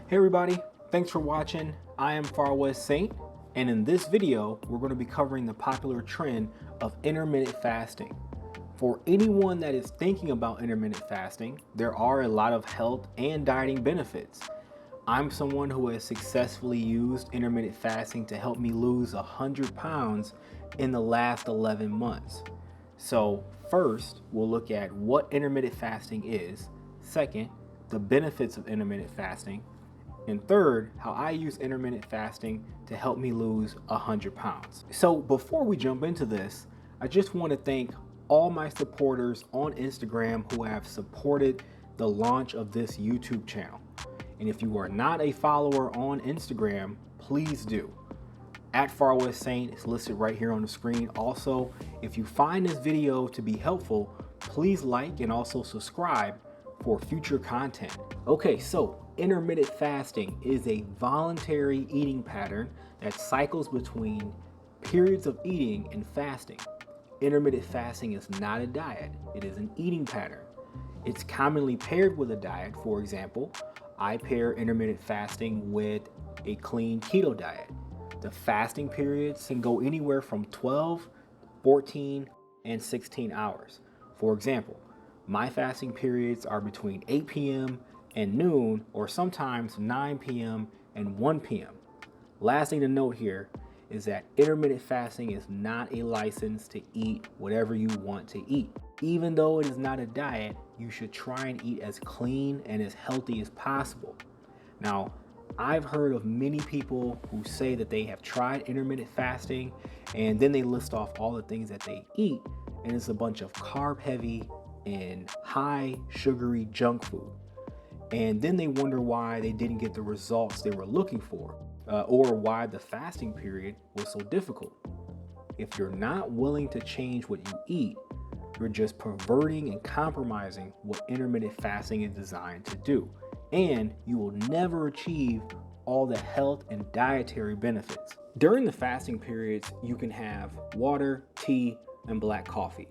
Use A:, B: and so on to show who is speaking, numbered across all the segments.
A: Hey everybody, thanks for watching. I am Far West Saint, and in this video, we're going to be covering the popular trend of intermittent fasting. For anyone that is thinking about intermittent fasting, there are a lot of health and dieting benefits. I'm someone who has successfully used intermittent fasting to help me lose 100 pounds in the last 11 months. So first, we'll look at what intermittent fasting is. Second, the benefits of intermittent fasting. And third, how I use intermittent fasting to help me lose 100 pounds. So before we jump into this, I just want to thank all my supporters on Instagram who have supported the launch of this YouTube channel. And if you are not a follower on Instagram, please do. At Far West Saint is listed right here on the screen. Also, if you find this video to be helpful, please like and also subscribe for future content. Okay, so intermittent fasting is a voluntary eating pattern that cycles between periods of eating and fasting. Intermittent fasting is not a diet, it is an eating pattern. It's commonly paired with a diet. For example, I pair intermittent fasting with a clean keto diet. The fasting periods can go anywhere from 12, 14, and 16 hours. For example, my fasting periods are between 8 p.m. and noon, or sometimes 9 p.m. and 1 p.m. Last thing to note here is that intermittent fasting is not a license to eat whatever you want to eat. Even though it is not a diet, you should try and eat as clean and as healthy as possible. Now, I've heard of many people who say that they have tried intermittent fasting and then they list off all the things that they eat, and it's a bunch of carb heavy and high sugary junk food. And then they wonder why they didn't get the results they were looking for, or why the fasting period was so difficult. If you're not willing to change what you eat, you're just perverting and compromising what intermittent fasting is designed to do. And you will never achieve all the health and dietary benefits. During the fasting periods, you can have water, tea, and black coffee.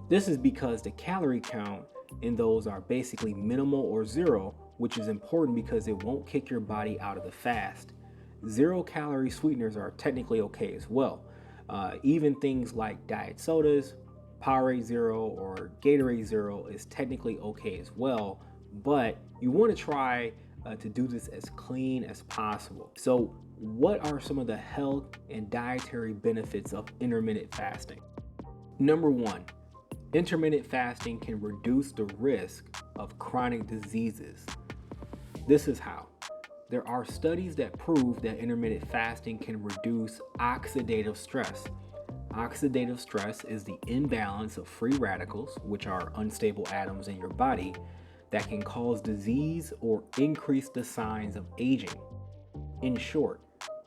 A: This is because the calorie count in those are basically minimal or zero, which is important because it won't kick your body out of the fast. 0-calorie sweeteners are technically okay as well. Even things like diet sodas, Powerade Zero, or Gatorade Zero is technically okay as well, but you want to try to do this as clean as possible. So what are some of the health and dietary benefits of intermittent fasting? Number one, intermittent fasting can reduce the risk of chronic diseases. This is how. There are studies that prove that intermittent fasting can reduce oxidative stress. Oxidative stress is the imbalance of free radicals, which are unstable atoms in your body, that can cause disease or increase the signs of aging. In short,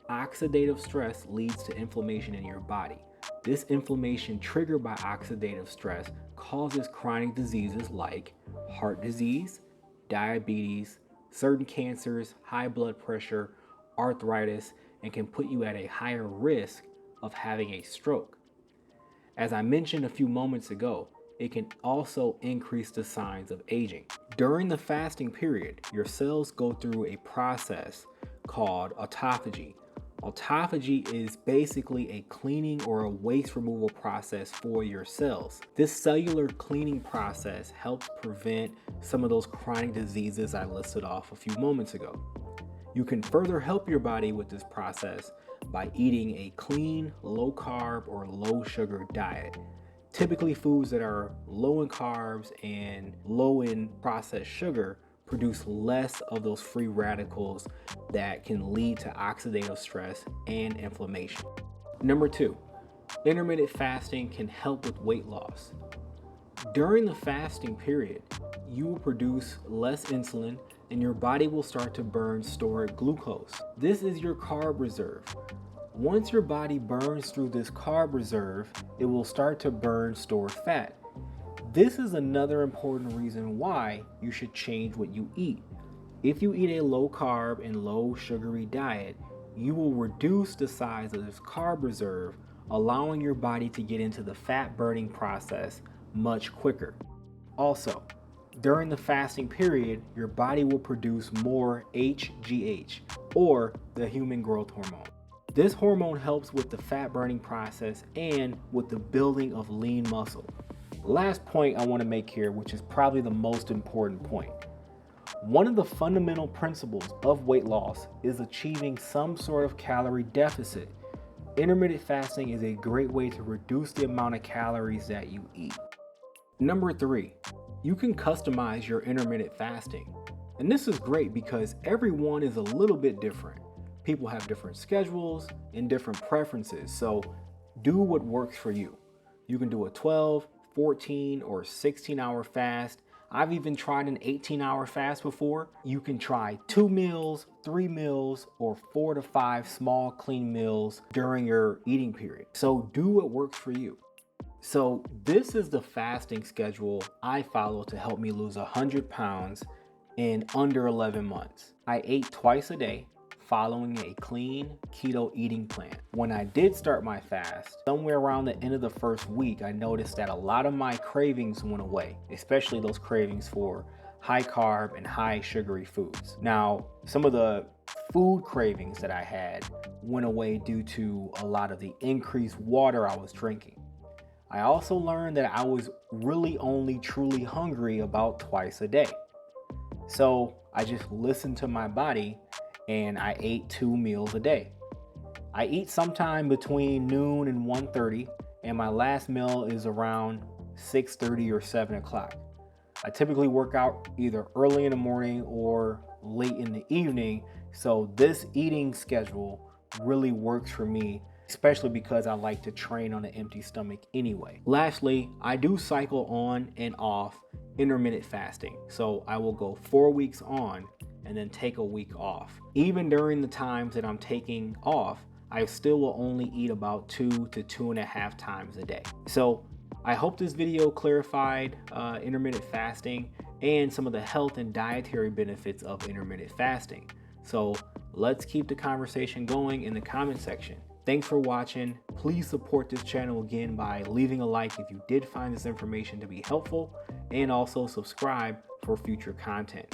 A: oxidative stress leads to inflammation in your body. This inflammation triggered by oxidative stress causes chronic diseases like heart disease, diabetes, certain cancers, high blood pressure, arthritis, and can put you at a higher risk of having a stroke. As I mentioned a few moments ago, it can also increase the signs of aging. During the fasting period, your cells go through a process called autophagy. Autophagy is basically a cleaning or a waste removal process for your cells. This cellular cleaning process helps prevent some of those chronic diseases I listed off a few moments ago. You can further help your body with this process by eating a clean, low carb or low sugar diet. Typically, foods that are low in carbs and low in processed sugar produce less of those free radicals that can lead to oxidative stress and inflammation. Number two, intermittent fasting can help with weight loss. During the fasting period, you will produce less insulin and your body will start to burn stored glucose. This is your carb reserve. Once your body burns through this carb reserve, it will start to burn stored fat. This is another important reason why you should change what you eat. If you eat a low carb and low sugary diet, you will reduce the size of this carb reserve, allowing your body to get into the fat burning process much quicker. Also, during the fasting period, your body will produce more HGH, or the human growth hormone. This hormone helps with the fat burning process and with the building of lean muscle. Last point I want to make here, which is probably the most important point. One of the fundamental principles of weight loss is achieving some sort of calorie deficit. Intermittent fasting is a great way to reduce the amount of calories that you eat. Number 3, you can customize your intermittent fasting. And this is great because everyone is a little bit different. People have different schedules and different preferences, so do what works for you. You can do a 12, 14, or 16-hour fast. I've even tried an 18-hour fast before. You can try 2 meals, 3 meals, or 4 to 5 small clean meals during your eating period. So do what works for you. So this is the fasting schedule I follow to help me lose 100 pounds in under 11 months. I ate twice a day, following a clean keto eating plan. When I did start my fast, somewhere around the end of the first week, I noticed that a lot of my cravings went away, especially those cravings for high carb and high sugary foods. Now, some of the food cravings that I had went away due to a lot of the increased water I was drinking. I also learned that I was really only truly hungry about twice a day. So I just listened to my body and I ate 2 meals a day. I eat sometime between noon and 1:30, and my last meal is around 6:30 or 7 o'clock. I typically work out either early in the morning or late in the evening, so this eating schedule really works for me, especially because I like to train on an empty stomach anyway. Lastly, I do cycle on and off intermittent fasting, so I will go 4 weeks on and then take a week off. Even during the times that I'm taking off, I still will only eat about 2 to 2.5 times a day. So I hope this video clarified intermittent fasting and some of the health and dietary benefits of intermittent fasting. So let's keep the conversation going in the comment section. Thanks for watching. Please support this channel again by leaving a like if you did find this information to be helpful, and also subscribe for future content.